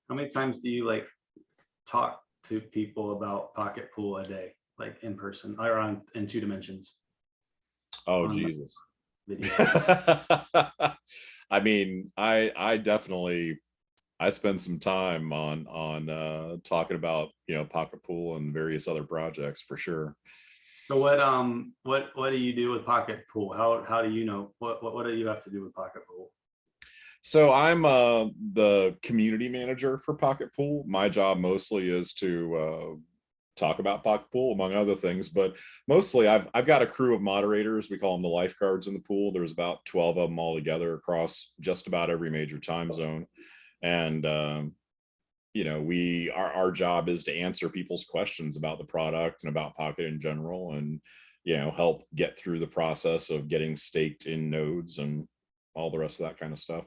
How many times do you like talk to people about Pocket Pool a day, like in person or in 2 dimensions Oh, on Jesus. video? I mean, I definitely I spend some time on talking about, Pocket Pool and various other projects for sure. So what do you do with Pocket Pool? How do you know what do you have to do with Pocket Pool? So I'm the community manager for Pocket Pool. My job mostly is to talk about Pocket Pool, among other things, but mostly I've got a crew of moderators. We call them the lifeguards in the pool. There's about 12 of them all together across just about every major time zone. And our job is to answer people's questions about the product and about Pocket in general, and help get through the process of getting staked in nodes and all the rest of that kind of stuff.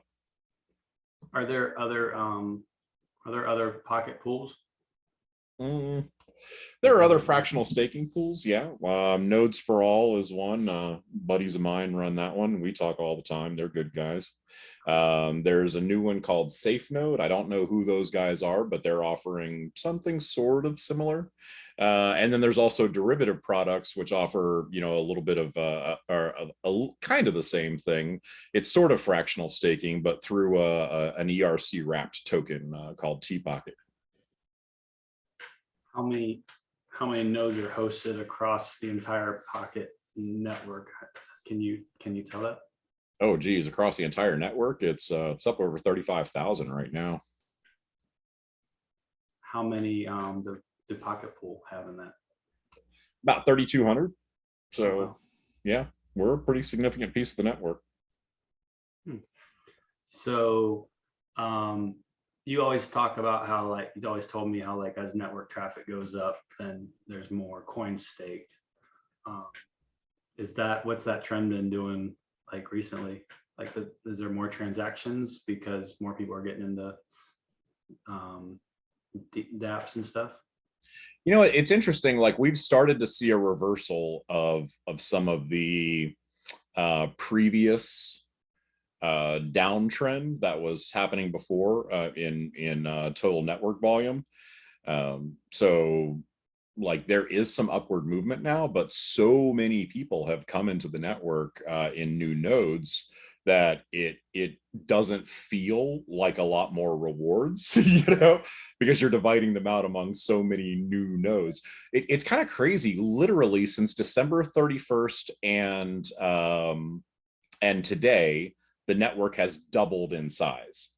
Are there other Pocket Pools? Mm. There are other fractional staking pools, yeah. Nodes for All is one. Buddies of mine run that one. We talk all the time. They're good guys. There's a new one called Safe Node. I don't know who those guys are, but they're offering something sort of similar. And then there's also derivative products, which offer, a little bit of a kind of the same thing. It's sort of fractional staking, but through an ERC wrapped token called T-Pocket. How many nodes are hosted across the entire Pocket network? Can you tell that? Oh, geez, across the entire network, it's up over 35,000 right now. How many the Pocket Pool have in that? About 3,200. So, Oh, wow. Yeah, we're a pretty significant piece of the network. So, you always talk about how, like, you always told me how, like, as network traffic goes up, then there's more coins staked. What's that trend been doing like recently? Like, is there more transactions because more people are getting into the apps and stuff? It's interesting. Like, we've started to see a reversal of some of the previous downtrend that was happening before in total network volume. So, like, there is some upward movement now, but so many people have come into the network in new nodes that it doesn't feel like a lot more rewards, because you're dividing them out among so many new nodes. It's kind of crazy. Literally, since December 31st and today, the network has doubled in size,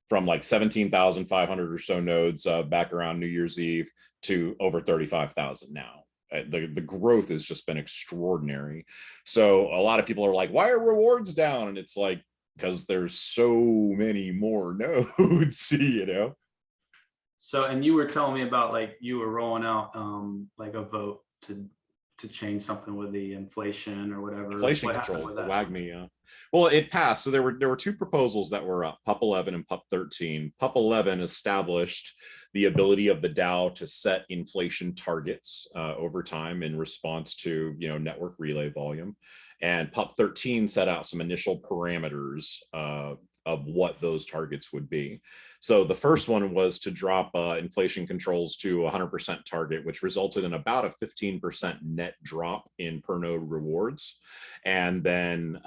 from like 17,500 or so nodes back around New Year's Eve to over 35,000 now. The growth has just been extraordinary. So a lot of people are like, why are rewards down? And it's like, because there's so many more nodes, So, and you were telling me about, like, you were rolling out like a vote to change something with the inflation or whatever. Inflation What happened control, with the that? WAGMI. Well, it passed. So there were two proposals that were up, PUP 11 and PUP 13. PUP 11 established the ability of the DAO to set inflation targets over time in response to network relay volume, and PUP 13 set out some initial parameters of what those targets would be. So the first one was to drop inflation controls to 100% target, which resulted in about a 15% net drop in per node rewards. And then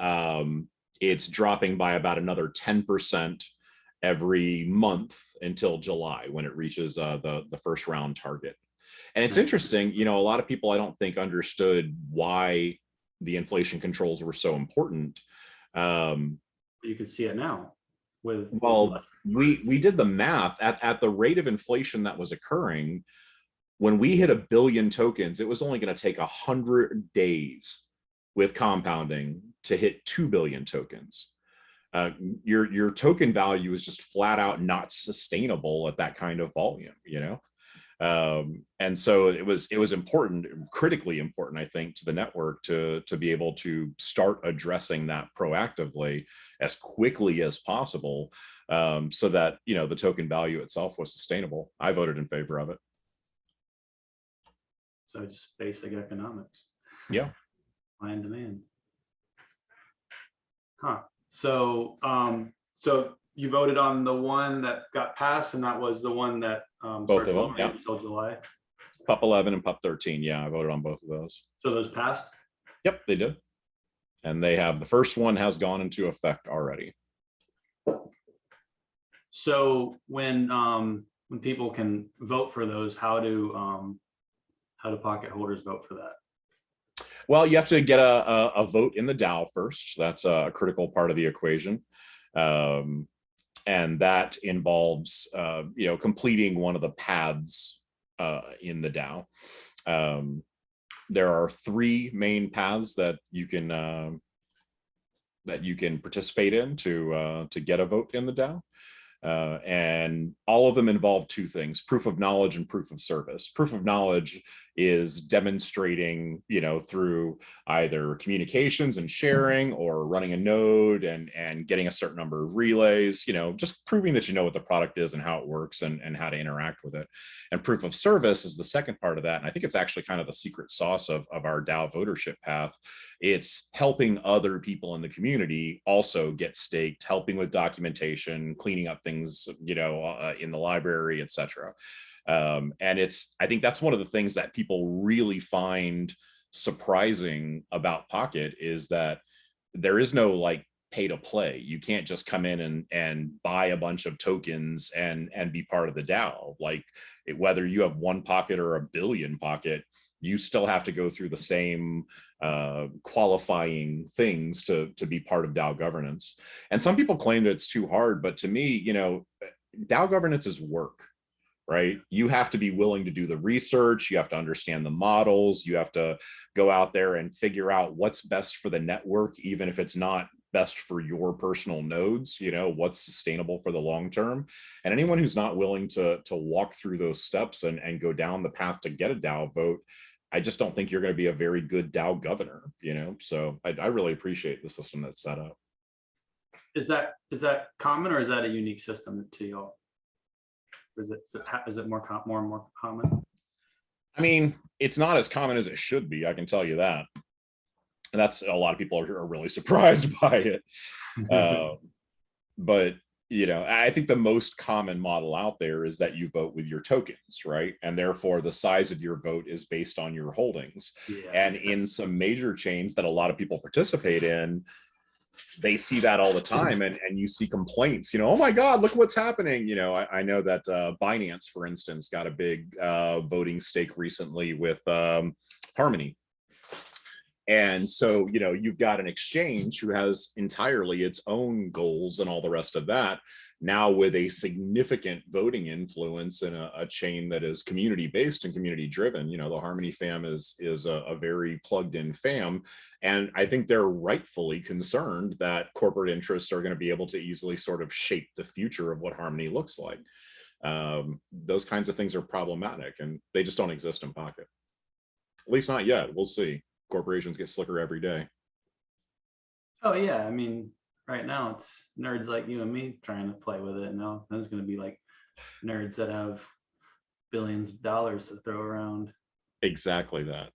it's dropping by about another 10% every month until July, when it reaches the first round target. And it's interesting, a lot of people, I don't think, understood why the inflation controls were so important. You can see it now with we did the math at the rate of inflation that was occurring. When we hit 1 billion tokens, it was only going to take 100 days with compounding to hit 2 billion tokens. Your token value is just flat out not sustainable at that kind of volume, and so it was important, critically important, I think, to the network to be able to start addressing that proactively as quickly as possible, so that the token value itself was sustainable. I voted in favor of it. So just basic economics. Yeah. Supply and demand. Huh. So so you voted on the one that got passed, and that was the one that Both starts of them, operating yeah. until July. PUP 11 and PUP 13. Yeah, I voted on both of those. So those passed. Yep, they did. And they have, the first one has gone into effect already. So when people can vote for those, how do pocket holders vote for that? Well, you have to get a vote in the DAO first. That's a critical part of the equation. And that involves, completing one of the paths in the DAO. There are 3 main paths that you can participate in to get a vote in the DAO. And all of them involve 2 things: proof of knowledge and proof of service. Proof of knowledge is demonstrating, through either communications and sharing, or running a node and getting a certain number of relays, just proving that you know what the product is and how it works and how to interact with it. And proof of service is the second part of that. And I think it's actually kind of the secret sauce of our DAO votership path. It's helping other people in the community also get staked, helping with documentation, cleaning up things, in the library, etc. And I think that's one of the things that people really find surprising about Pocket, is that there is no like pay to play. You can't just come in and buy a bunch of tokens and be part of the DAO. Like whether you have 1 Pocket or 1 billion Pocket, you still have to go through the same qualifying things to be part of DAO governance. And some people claim that it's too hard, but to me, DAO governance is work, right? You have to be willing to do the research. You have to understand the models. You have to go out there and figure out what's best for the network, even if it's not best for your personal nodes, what's sustainable for the long term. And anyone who's not willing to walk through those steps and go down the path to get a DAO vote, I just don't think you're going to be a very good DAO governor, So I really appreciate the system that's set up. Is that common, or is that a unique system to y'all? Is it more and more common? I mean, it's not as common as it should be, I can tell you that. And that's, a lot of people are really surprised by it. But, I think the most common model out there is that you vote with your tokens, right? And therefore the size of your vote is based on your holdings. Yeah. And in some major chains that a lot of people participate in, they see that all the time, and you see complaints, oh my God, look what's happening. I know that Binance, for instance, got a big voting stake recently with Harmony. And so, you've got an exchange who has entirely its own goals and all the rest of that, now with a significant voting influence in a chain that is community based and community driven. The Harmony fam is a very plugged in fam. And I think they're rightfully concerned that corporate interests are going to be able to easily sort of shape the future of what Harmony looks like. Those kinds of things are problematic, and they just don't exist in Pocket. At least not yet. We'll see. Corporations get slicker every day. Oh yeah, I mean, right now it's nerds like you and me trying to play with it. Now there's going to be like nerds that have billions of dollars to throw around. Exactly that.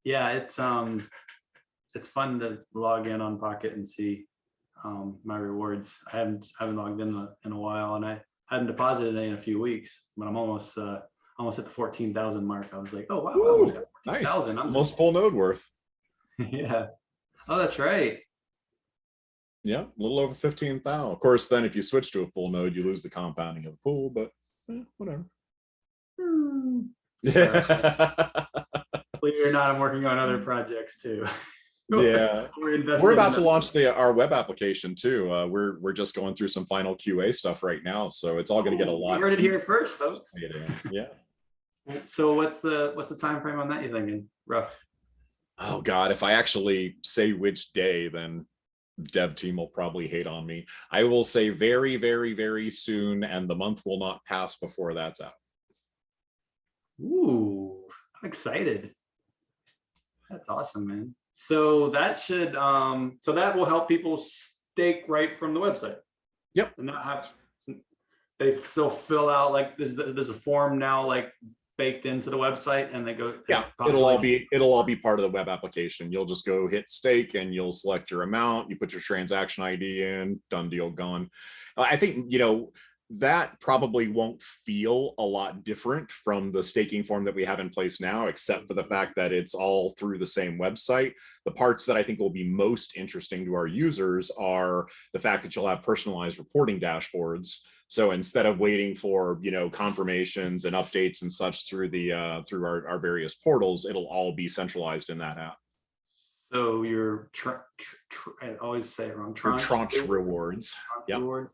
Yeah, it's fun to log in on Pocket and see my rewards. I haven't logged in a while, and I hadn't deposited any in a few weeks, but I'm almost at the 14,000 mark. I was like, oh wow, I almost got 14,000. Nice. Almost full node worth. Yeah. Oh, that's right. Yeah, a little over 15,000. Of course, then if you switch to a full node, you lose the compounding of the pool, but whatever. Believe it or not, I'm working on other projects too. Yeah, we're about to launch our web application too. We're just going through some final QA stuff right now, so it's all going to get a lot. You heard it here first, folks. Yeah. So what's the time frame on that, you thinking? Rough. Oh God, if I actually say which day, then dev team will probably hate on me. I will say very, very, very soon, and the month will not pass before that's out. Ooh, I'm excited. That's awesome, man. So that should so that will help people stake right from the website. Yep. And not have they still fill out like there's a form now, like baked into the website and they go. Yeah, it'll all be part of the web application. You'll just go hit stake and you'll select your amount, you put your transaction ID in, done deal, gone. I think, you know, that probably won't feel a lot different from the staking form that we have in place now, except for the fact that it's all through the same website. The parts that I think will be most interesting to our users are the fact that you'll have personalized reporting dashboards. So instead of waiting for, you know, confirmations and updates and such through the through our various portals, it'll all be centralized in that app. So your I always say it wrong. Tranche rewards. Yep. Rewards.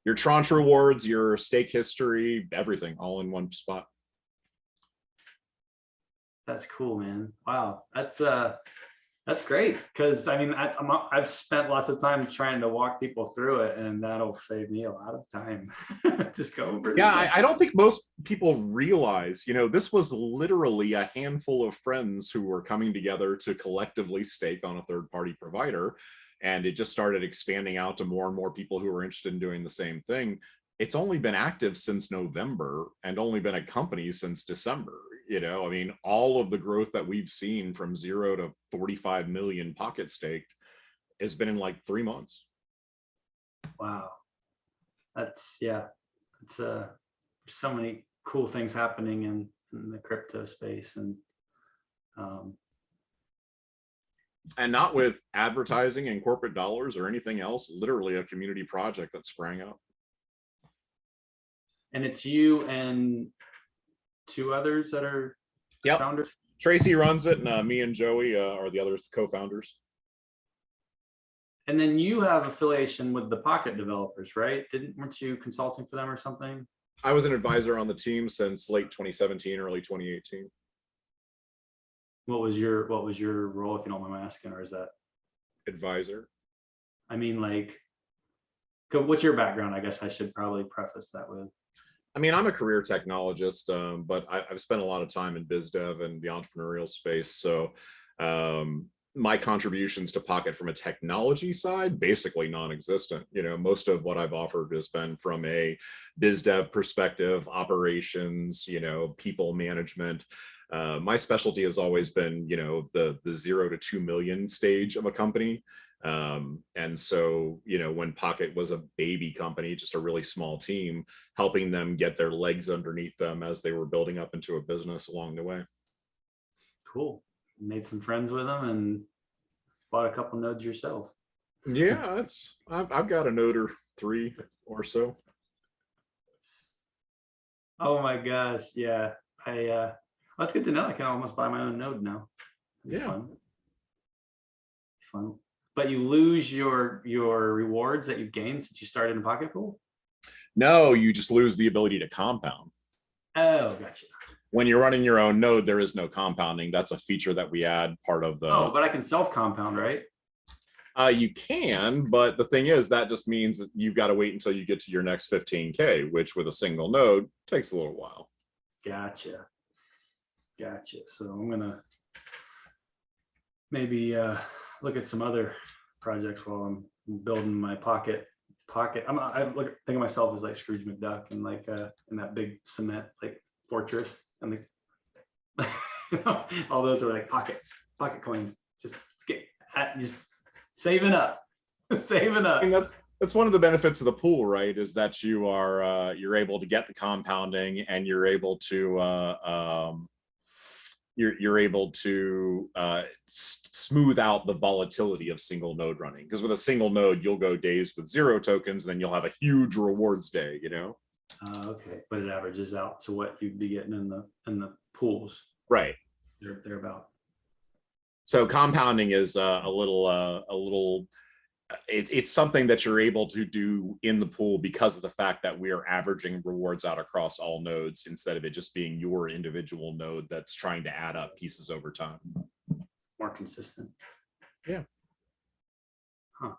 Your tranche rewards, your stake history, everything all in one spot. That's cool, man. Wow, that's great. Because I mean, I've spent lots of time trying to walk people through it, and that'll save me a lot of time. Just go over. Yeah, I don't think most people realize, you know, this was literally a handful of friends who were coming together to collectively stake on a third-party provider. And it just started expanding out to more and more people who were interested in doing the same thing. It's only been active since November and only been a company since December. You know, I mean, all of the growth that we've seen from 0 to 45 million Pokt staked has been in like 3 months. Wow. That's, yeah, it's so many cool things happening in the crypto space. And not with advertising and corporate dollars or anything else, literally a community project that sprang up. And it's you and 2 others that are founders? Tracy runs it, and me and Joey are the other co-founders. And then you have affiliation with the Pokt developers, right? Weren't you consulting for them or something? I was an advisor on the team since late 2017, early 2018. What was your role, if you don't mind my asking, or is that advisor? I mean, like, what's your background? I guess I should probably preface that with. I mean, I'm a career technologist, but I've spent a lot of time in biz dev and the entrepreneurial space. So my contributions to Pokt from a technology side, basically non-existent. You know, most of what I've offered has been from a biz dev perspective, operations, you know, people management. My specialty has always been, you know, the 0 to 2 million stage of a company. And so, you know, when Pokt was a baby company, just a really small team, helping them get their legs underneath them as they were building up into a business along the way. Cool. Made some friends with them and bought a couple nodes yourself. Yeah, I've got a node or 3 or so. Oh my gosh. Yeah. That's good to know. I can almost buy my own node now. Yeah. Fun. But you lose your rewards that you've gained since you started in Poktpool? No, you just lose the ability to compound. Oh, gotcha. When you're running your own node, there is no compounding. That's a feature that we add part of the. Oh, but I can self-compound, right? You can, but the thing is, that just means that you've got to wait until you get to your next 15K, which with a single node takes a little while. Gotcha. So I'm gonna maybe look at some other projects while I'm building my Pokt. I think of myself as like Scrooge McDuck and like in that big cement like fortress, and all those are like pocket coins. Just saving up. I mean, that's one of the benefits of the pool, right? Is that you're able to get the compounding, and you're able to smooth out the volatility of single node running. Because with a single node, you'll go days with 0 tokens, and then you'll have a huge rewards day, you know? Okay, but it averages out to what you'd be getting in the pools. Right. They're about. So compounding is it's something that you're able to do in the pool because of the fact that we are averaging rewards out across all nodes instead of it just being your individual node that's trying to add up pieces over time. More consistent. Yeah. Huh.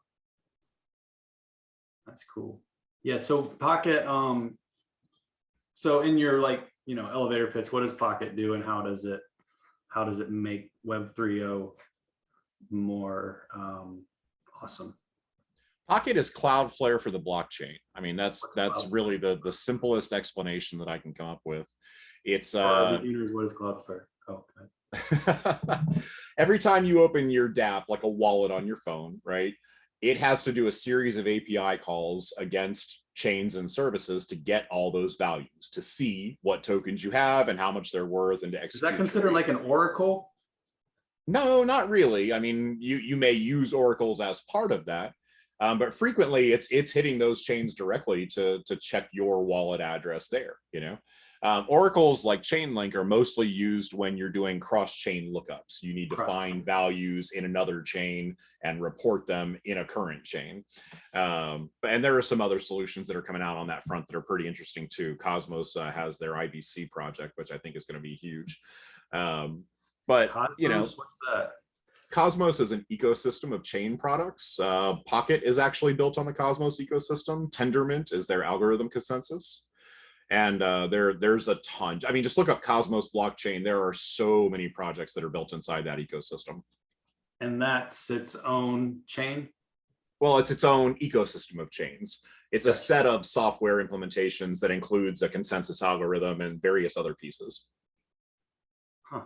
That's cool. Yeah. So Pokt, so in your elevator pitch, what does Pokt do, and how does it make Web 3.0 more awesome? Pokt is Cloudflare for the blockchain. I mean, that's really the simplest explanation that I can come up with. It's For our beginners, what is Cloudflare? Oh, okay. every time you open your DApp, like a wallet on your phone, right? It has to do a series of API calls against chains and services to get all those values, to see what tokens you have and how much they're worth, and to Is that execute. considered like an oracle? No, not really. I mean, you may use oracles as part of that, but frequently it's hitting those chains directly to check your wallet address there. You know, oracles like Chainlink are mostly used when you're doing cross-chain lookups. You need to find values in another chain and report them in a current chain. And there are some other solutions that are coming out on that front that are pretty interesting too. Cosmos has their IBC project, which I think is going to be huge. But Cosmos, you know, what's that? Cosmos is an ecosystem of chain products. Pocket is actually built on the Cosmos ecosystem. Tendermint is their algorithm consensus. And there's a ton. I mean, just look up Cosmos blockchain. There are so many projects that are built inside that ecosystem. And that's its own chain? Well, it's its own ecosystem of chains. It's a set of software implementations that includes a consensus algorithm and various other pieces. Huh.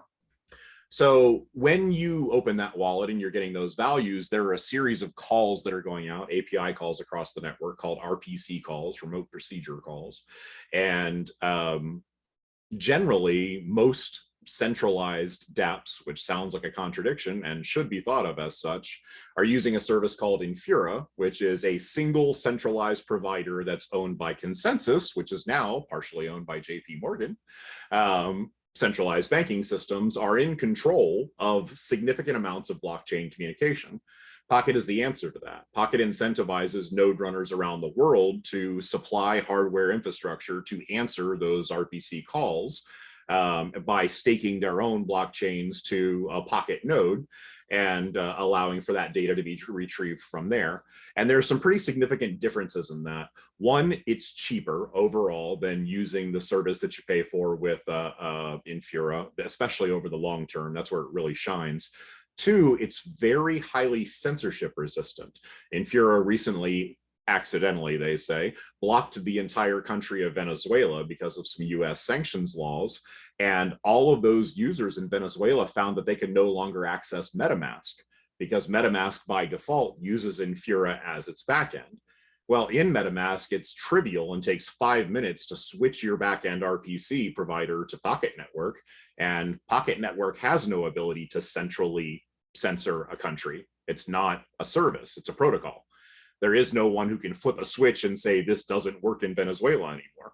So when you open that wallet and you're getting those values, there are a series of calls that are going out, API calls across the network called RPC calls, remote procedure calls. And generally, most centralized dApps, which sounds like a contradiction and should be thought of as such, are using a service called Infura, which is a single centralized provider that's owned by Consensus, which is now partially owned by JP Morgan. Centralized banking systems are in control of significant amounts of blockchain communication. Pocket is the answer to that. Pocket incentivizes node runners around the world to supply hardware infrastructure to answer those RPC calls by staking their own blockchains to a Pocket node and allowing for that data to be retrieved from there. And there's some pretty significant differences in that. One, it's cheaper overall than using the service that you pay for with Infura, especially over the long term. That's where it really shines. Two, it's very highly censorship resistant. Infura recently, accidentally, they say, blocked the entire country of Venezuela because of some US sanctions laws. And all of those users in Venezuela found that they could no longer access MetaMask because MetaMask by default uses Infura as its backend. Well, in MetaMask, it's trivial and takes 5 minutes to switch your backend RPC provider to Pocket Network. And Pocket Network has no ability to centrally censor a country. It's not a service, it's a protocol. There is no one who can flip a switch and say this doesn't work in Venezuela anymore.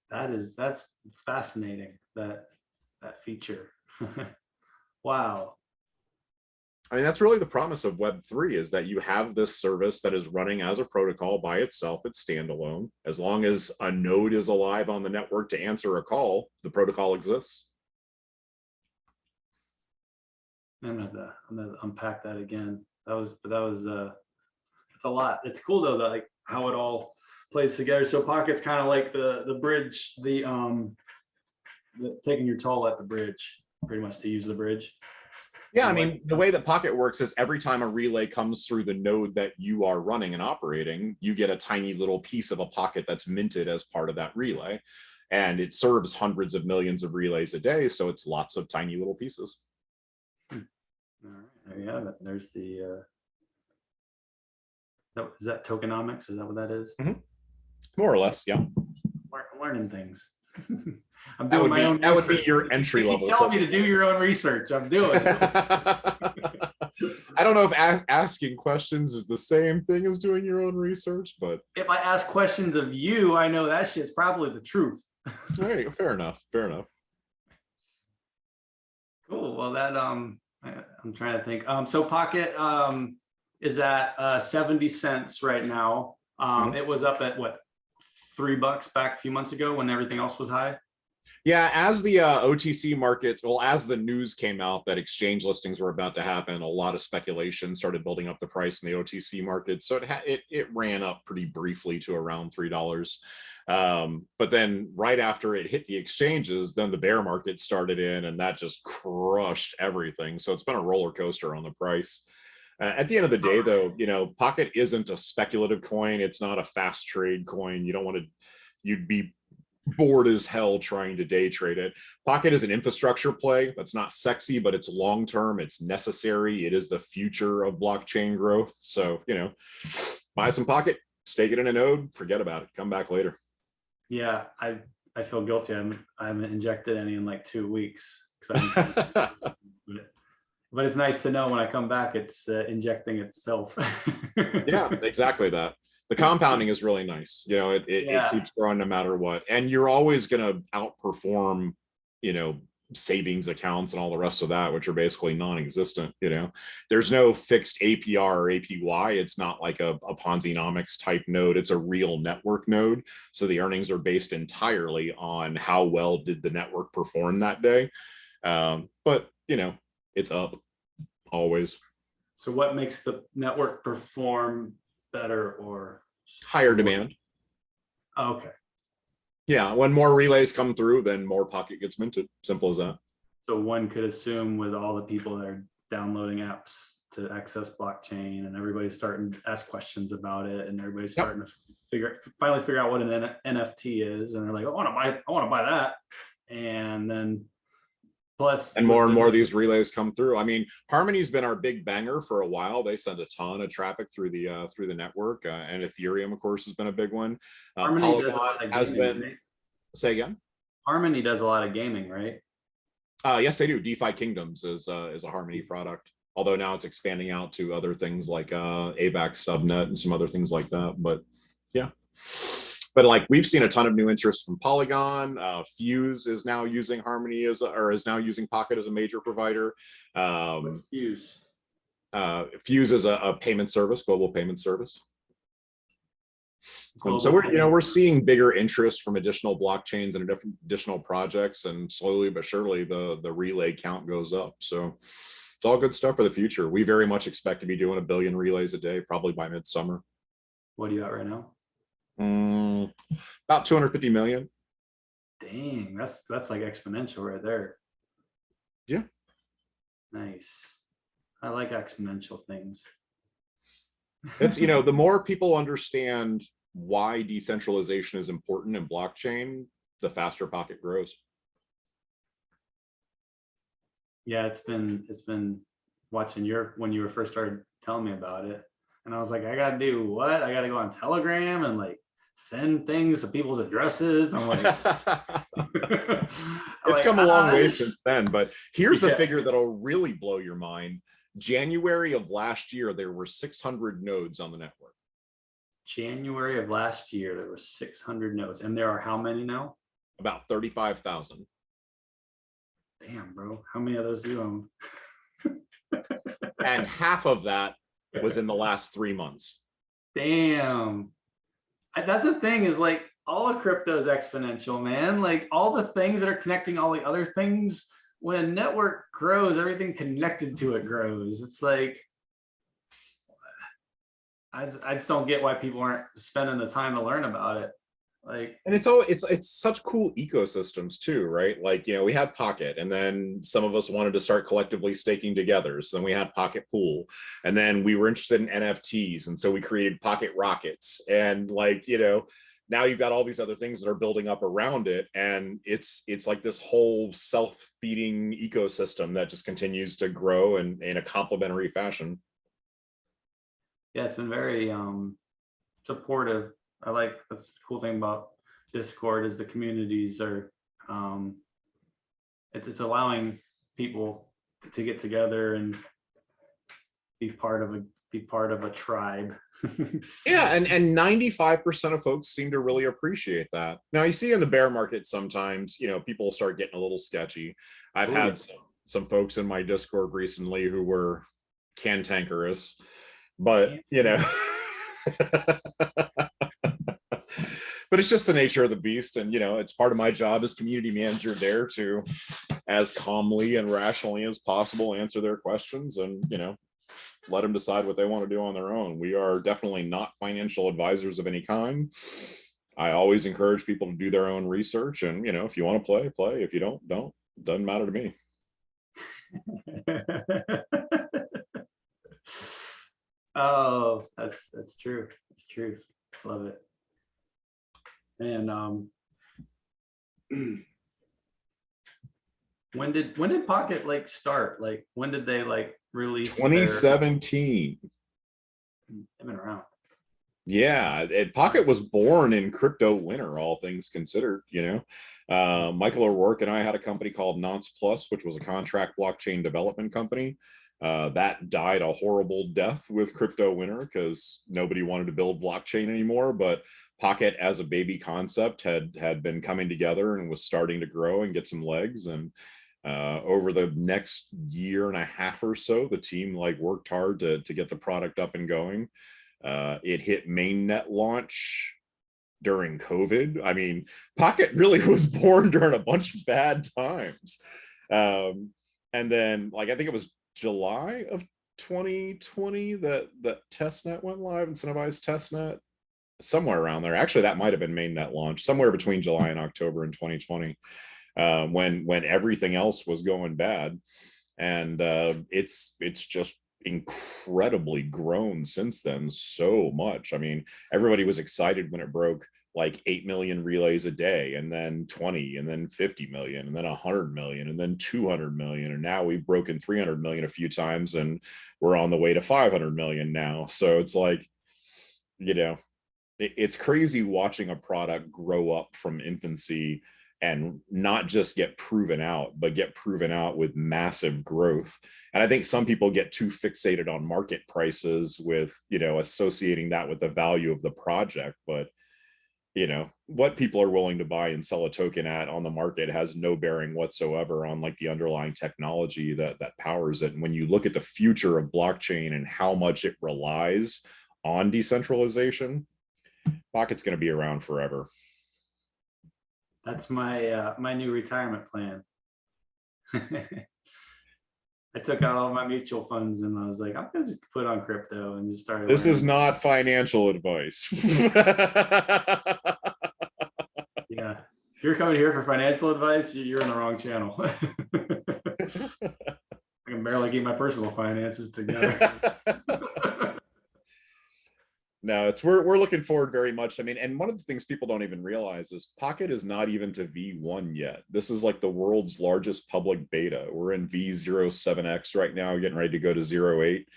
That's fascinating, that feature. Wow. I mean, that's really the promise of Web3 is that you have this service that is running as a protocol by itself. It's standalone. As long as a node is alive on the network to answer a call, the protocol exists. I'm gonna unpack that again. It's a lot. It's cool though, that like how it all plays together. So Pocket's kind of like the bridge, the taking your toll at the bridge, pretty much, to use the bridge. Yeah, I mean, the way that Pocket works is every time a relay comes through the node that you are running and operating, you get a tiny little piece of a Pocket that's minted as part of that relay. And it serves hundreds of millions of relays a day, so it's lots of tiny little pieces. All right, there you have it. There's the, is that tokenomics? Is that what that is? Mm-hmm. More or less, yeah. I'm learning things. I'm That doing my own. That would be your entry level. Tell me to do your own research. I'm doing it. I don't know if asking questions is the same thing as doing your own research, but if I ask questions of you, I know that shit's probably the truth. All right, fair enough. Fair enough. Cool. Well, that I'm trying to think. So Pocket is at 70 cents right now. It was up at what, $3 back a few months ago when everything else was high. Yeah, as the OTC markets, well, as the news came out that exchange listings were about to happen, a lot of speculation started building up the price in the OTC market. So it ran up pretty briefly to around $3. But then right after it hit the exchanges, then the bear market started in, and that just crushed everything. So it's been a roller coaster on the price. At the end of the day, though, you know, Pocket isn't a speculative coin. It's not a fast trade coin. You don't want to, you'd be bored as hell trying to day trade it. Pocket is an infrastructure play. That's not sexy, but it's long term. It's necessary. It is the future of blockchain growth. So, buy some Pocket, stake it in a node, forget about it. Come back later. Yeah, I feel guilty. I haven't injected any in like 2 weeks. But it's nice to know when I come back, it's injecting itself. Yeah, exactly that. The compounding is really nice. It keeps growing no matter what. And you're always going to outperform, savings accounts and all the rest of that, which are basically non-existent. There's no fixed APR or APY. It's not like a Ponzi-nomics type node. It's a real network node. So the earnings are based entirely on how well did the network perform that day. But, it's up always. So what makes the network perform better or higher demand? Oh, okay. Yeah, when more relays come through, then more Pocket gets minted. Simple as that. So one could assume with all the people that are downloading apps to access blockchain and everybody's starting to ask questions about it and everybody's starting to finally figure out what an NFT is, and they're like, I want to buy that. And then plus and more of these relays come through. I mean, Harmony's been our big banger for a while. They send a ton of traffic through the network, and Ethereum, of course, has been a big one. Harmony does a lot of gaming, right? Say again. Harmony does a lot of gaming, right? Yes, they do. DeFi Kingdoms is a Harmony product, although now it's expanding out to other things like AVAX subnet and some other things like that. But yeah. But like we've seen a ton of new interest from Polygon. Fuse is now using Harmony is now using Pocket as a major provider. What's Fuse? Fuse is a payment service, global payment service. So we're seeing bigger interest from additional blockchains and additional projects, and slowly but surely the relay count goes up. So it's all good stuff for the future. We very much expect to be doing 1 billion relays a day, probably by midsummer. What are you at right now? About 250 million. Dang, that's like exponential right there. Yeah. Nice. I like exponential things. It's, the more people understand why decentralization is important in blockchain, the faster Pocket grows. Yeah, it's been watching when you were first started telling me about it, and I was like, I gotta do what? I gotta go on Telegram and like send things to people's addresses. I'm like, it's come a long way since then. But here's the figure that'll really blow your mind. January of last year, there were 600 nodes on the network. January of last year, there were 600 nodes, and there are how many now? About 35,000. Damn, bro, how many of those do you own? And half of that was in the last 3 months. Damn. That's the thing, is like all of crypto is exponential, man. Like all the things that are connecting all the other things, when a network grows, everything connected to it grows. It's like, I just don't get why people aren't spending the time to learn about it. Like, and it's such cool ecosystems too, right? Like, we had Pocket, and then some of us wanted to start collectively staking together. So then we had Poktpool, and then we were interested in NFTs, and so we created Pocket Rockets. And like, now you've got all these other things that are building up around it, and it's like this whole self-feeding ecosystem that just continues to grow in a complementary fashion. Yeah, it's been very supportive. That's the cool thing about Discord, is the communities are it's allowing people to get together and be part of a tribe. Yeah, and 95% of folks seem to really appreciate that. Now you see in the bear market sometimes, people start getting a little sketchy. I've had some folks in my Discord recently who were cantankerous, but but it's just the nature of the beast. And, it's part of my job as community manager there to, as calmly and rationally as possible, answer their questions and, let them decide what they want to do on their own. We are definitely not financial advisors of any kind. I always encourage people to do their own research. And, if you want to play, play. If you don't. Doesn't matter to me. Oh, that's true. It's true. Love it. And When did Pocket like start? Like when did they like release their? 2017. They've been around. Yeah, Pocket was born in crypto winter, all things considered, you know. Michael O'Rourke and I had a company called Nonce Plus, which was a contract blockchain development company. That died a horrible death with crypto winter because nobody wanted to build blockchain anymore. But Pocket as a baby concept had been coming together and was starting to grow and get some legs. And over the next year and a half or so, the team like worked hard to get the product up and going. It hit mainnet launch during COVID. I mean, Pocket really was born during a bunch of bad times. And then, like, I think it was July of 2020 that testnet went live, incentivized testnet, somewhere around there. Actually, that might have been mainnet launch, somewhere between July and October in 2020, when everything else was going bad. And it's just incredibly grown since then so much. I mean, everybody was excited when it broke like 8 million relays a day, and then 20, and then 50 million, and then 100 million, and then 200 million. And now we've broken 300 million a few times, and we're on the way to 500 million now. So it's like, you know, it's crazy watching a product grow up from infancy and not just get proven out, but get proven out with massive growth. And I think some people get too fixated on market prices with, you know, associating that with the value of the project. But, you know, what people are willing to buy and sell a token at on the market has no bearing whatsoever on like the underlying technology that powers it. And when you look at the future of blockchain and how much it relies on decentralization, Pocket's going to be around forever. That's my my new retirement plan. I took out all my mutual funds and I was like, I'm gonna just put on crypto and just started. This is not financial advice. Yeah, if you're coming here for financial advice, you're in the wrong channel. I can barely keep my personal finances together. No, it's we're looking forward very much. I mean, and one of the things people don't even realize is Pocket is not even to V1 yet. This is like the world's largest public beta. We're in V07X right now, getting ready to go to 08.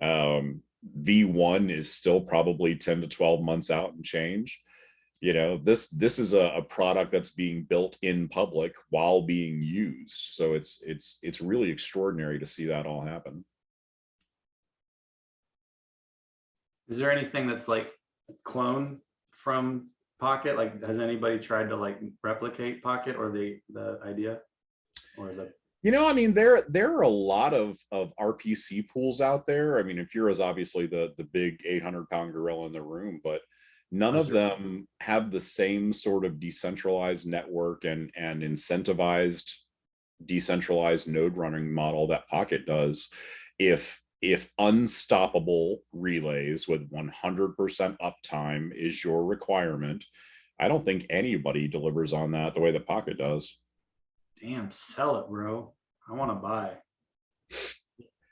V1 is still probably 10 to 12 months out and change. You know, this is a product that's being built in public while being used. So it's really extraordinary to see that all happen. Is there anything that's like clone from Pocket? Like, has anybody tried to like replicate Pocket or the idea or the? You know, I mean, there are a lot of RPC pools out there. I mean, Infura is obviously the big 800-pound gorilla in the room, but none of them have the same sort of decentralized network and incentivized decentralized node running model that Pocket does. If unstoppable relays with 100% uptime is your requirement, I don't think anybody delivers on that the way that Pocket does. Damn, sell it, bro. I want to buy.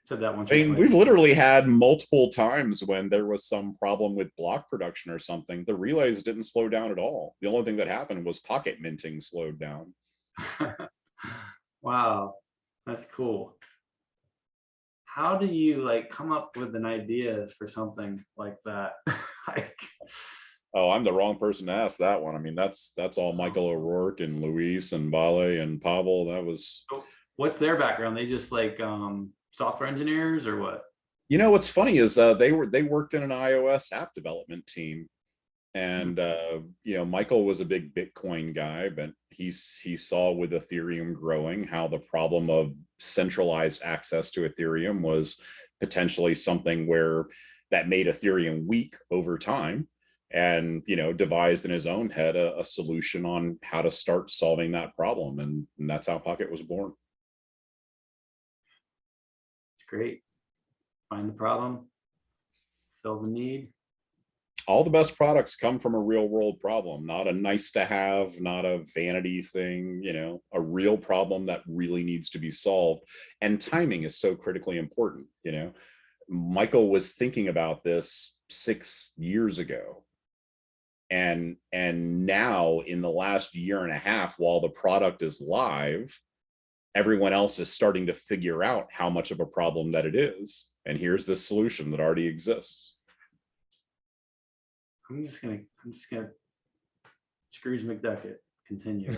Said that once. I mean, we've literally had multiple times when there was some problem with block production or something. The relays didn't slow down at all. The only thing that happened was Pocket minting slowed down. Wow, that's cool. How do you like come up with an idea for something like that? Like, oh, I'm the wrong person to ask that one. I mean, that's all Michael O'Rourke and Luis and Vale and Pavel. That was. What's their background? They just like software engineers or what? You know, what's funny is they worked in an iOS app development team, and you know, Michael was a big Bitcoin guy, but he saw with Ethereum growing how the problem of centralized access to Ethereum was potentially something where that made Ethereum weak over time, and, you know, devised in his own head a solution on how to start solving that problem, and that's how Pocket was born. It's great. Find the problem, fill the need. All the best products come from a real world problem, not a nice to have, not a vanity thing, you know, a real problem that really needs to be solved. And timing is so critically important. You know, Michael was thinking about this 6 years ago. And now in the last year and a half, while the product is live, everyone else is starting to figure out how much of a problem that it is. And here's this solution that already exists. I'm just gonna Scrooge McDuck it. Continue.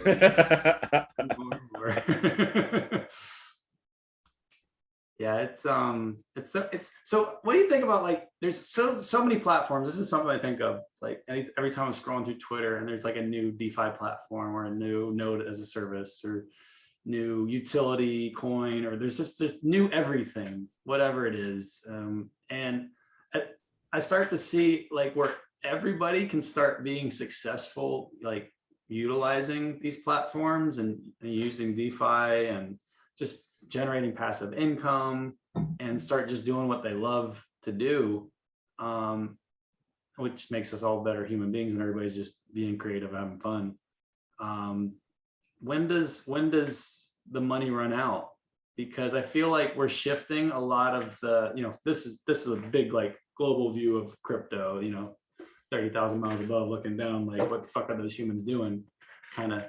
Yeah, it's so what do you think about, like, there's so many platforms. This is something I think of, like, every time I'm scrolling through Twitter and there's like a new DeFi platform or a new node as a service or new utility coin, or there's just this new everything, whatever it is. And I start to see like where everybody can start being successful, like utilizing these platforms and using DeFi and just generating passive income and start just doing what they love to do, which makes us all better human beings when everybody's just being creative, having fun. When does the money run out? Because I feel like we're shifting a lot of the, this is a big like global view of crypto, 30,000 miles above looking down, like what the fuck are those humans doing kind of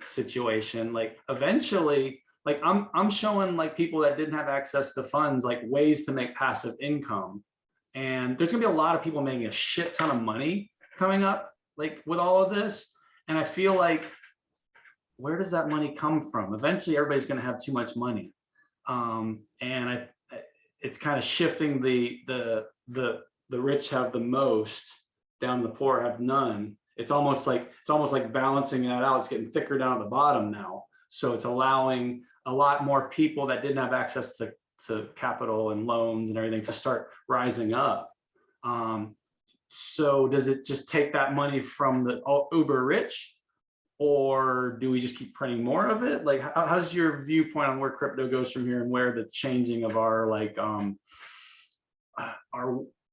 situation. Like eventually, like I'm showing like people that didn't have access to funds, like ways to make passive income. And there's gonna be a lot of people making a shit ton of money coming up, like with all of this. And I feel like, where does that money come from? Eventually everybody's gonna have too much money. And it's kind of shifting the rich have the most, down the poor have none. It's almost like balancing that out. It's getting thicker down at the bottom now. So it's allowing a lot more people that didn't have access to capital and loans and everything to start rising up. So does it just take that money from the uber rich, or do we just keep printing more of it? Like, how's your viewpoint on where crypto goes from here and where the changing of our like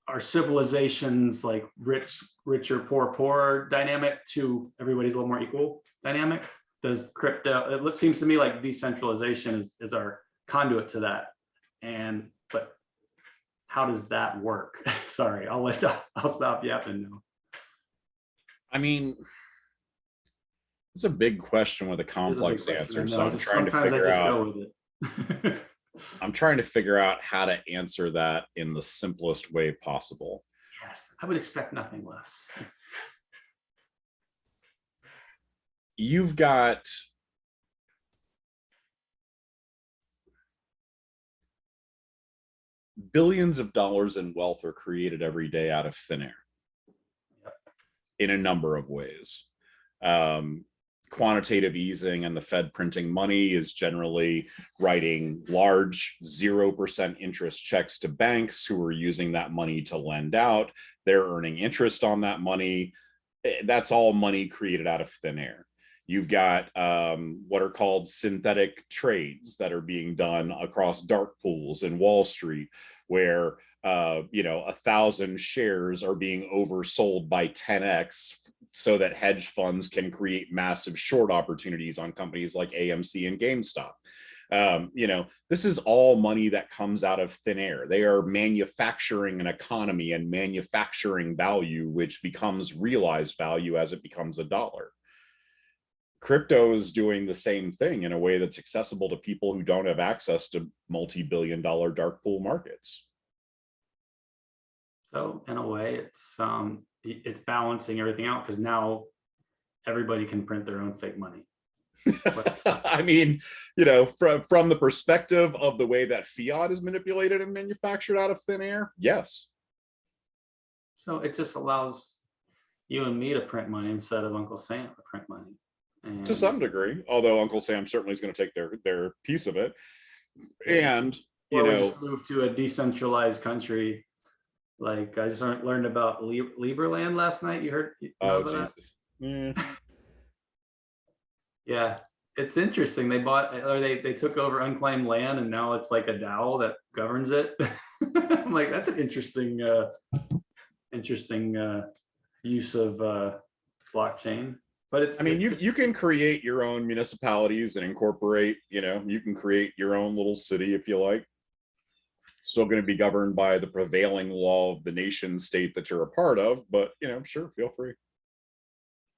our civilizations, like richer, poor dynamic to everybody's a little more equal dynamic? Does crypto, it seems to me like decentralization is our conduit to that. But how does that work? Sorry, I'll stop yapping now. I mean, it's a big question with a complex answer. So I'm trying to figure out. I'm trying to figure out how to answer that in the simplest way possible. Yes, I would expect nothing less. You've got billions of dollars in wealth are created every day out of thin air. Yep. In a number of ways. Quantitative easing and the Fed printing money is generally writing large 0% interest checks to banks who are using that money to lend out. They're earning interest on that money. That's all money created out of thin air. You've got what are called synthetic trades that are being done across dark pools in Wall Street, where 1,000 shares are being oversold by 10x so that hedge funds can create massive short opportunities on companies like AMC and GameStop. This is all money that comes out of thin air. They are manufacturing an economy and manufacturing value, which becomes realized value as it becomes a dollar. Crypto is doing the same thing in a way that's accessible to people who don't have access to multi-billion-dollar dark pool markets. So in a way, it's balancing everything out, because now everybody can print their own fake money. I mean, from the perspective of the way that fiat is manipulated and manufactured out of thin air, yes. So it just allows you and me to print money instead of Uncle Sam to print money. To some degrry, although Uncle Sam certainly is going to take their piece of it. And we just moved to a decentralized country. Like, I just learned about Liberland last night. You heard? Oh, Jesus. Yeah. Yeah, it's interesting. They bought, or they took over unclaimed land, and now it's like a DAO that governs it. I'm like, that's an interesting use of blockchain. But you can create your own municipalities and incorporate, you can create your own little city if you like. It's still going to be governed by the prevailing law of the nation state that you're a part of, but sure, feel free.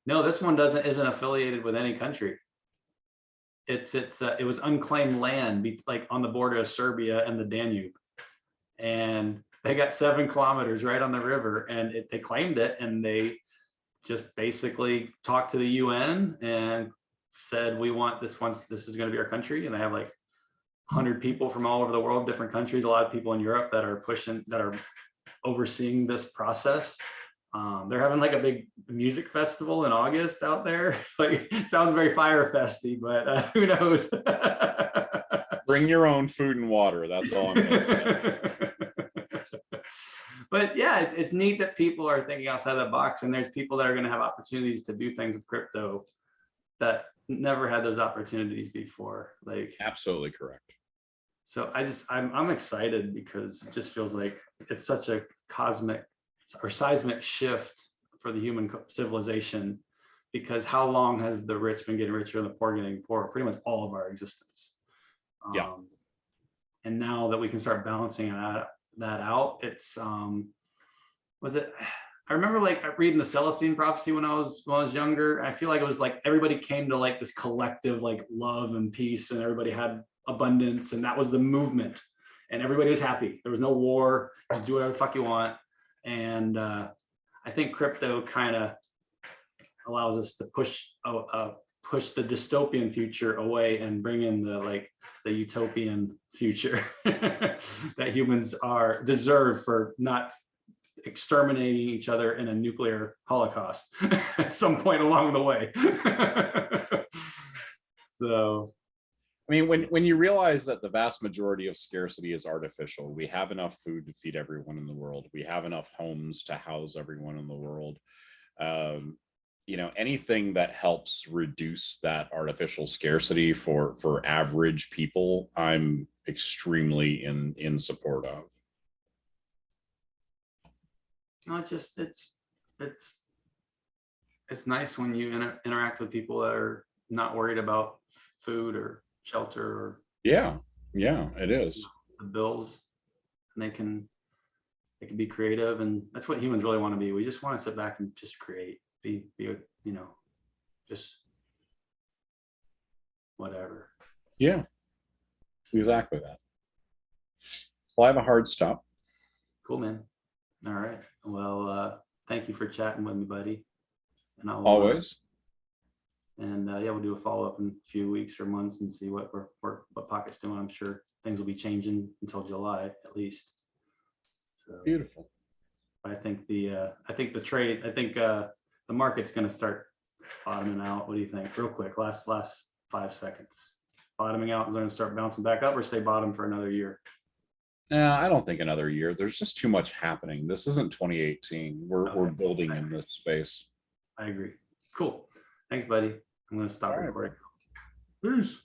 No, this one isn't affiliated with any country. It was unclaimed land, like on the border of Serbia and the Danube, and they got 7 kilometers right on the river, and they claimed it, and they just basically talked to the UN and said, we want this one. This is going to be our country, and they have like 100 people from all over the world, different countries, a lot of people in Europe that are overseeing this process. They're having like a big music festival in August out there. Like, it sounds very Fire Festy, but who knows? Bring your own food and water. That's all I'm gonna say. But yeah, it's neat that people are thinking outside the box, and there's people that are going to have opportunities to do things with crypto that never had those opportunities before. Like, Absolutely correct. so I'm excited, because it just feels like it's such a cosmic or seismic shift for the human civilization, because how long has the rich been getting richer and the poor getting poorer? Pretty much all of our existence. Yeah. And now that we can start balancing that out, it's I remember like reading the Celestine prophecy when I was younger. I feel like it was like everybody came to like this collective like love and peace, and everybody had abundance, and that was the movement, and everybody was happy. There was no war. Just do whatever the fuck you want. And I think crypto kind of allows us to push the dystopian future away and bring in the utopian future that humans deserve for not exterminating each other in a nuclear holocaust at some point along the way. So, I mean, when you realize that the vast majority of scarcity is artificial, we have enough food to feed everyone in the world. We have enough homes to house everyone in the world. Anything that helps reduce that artificial scarcity for average people, I'm extremely in support of. no, it's nice when you interact with people that are not worried about food or shelter or Yeah, it is. the bills, and they can be creative, and that's what humans really want to be. We just want to sit back and just create, be just whatever. Yeah, exactly that. Well, I have a hard stop. Cool, man. All right. Well, thank you for chatting with me, buddy. And I'll Always. We'll do a follow-up in a few weeks or months and see what Pocket's doing. I'm sure things will be changing until July at least. So, Beautiful. I think the market's going to start bottoming out. What do you think? Real quick, last 5 seconds. Bottoming out, is going to start bouncing back up, or stay bottom for another year? I don't think another year. There's just too much happening. This isn't 2018. We're building in this space. I agree. Cool. Thanks, buddy. I'm going to stop recording. Peace.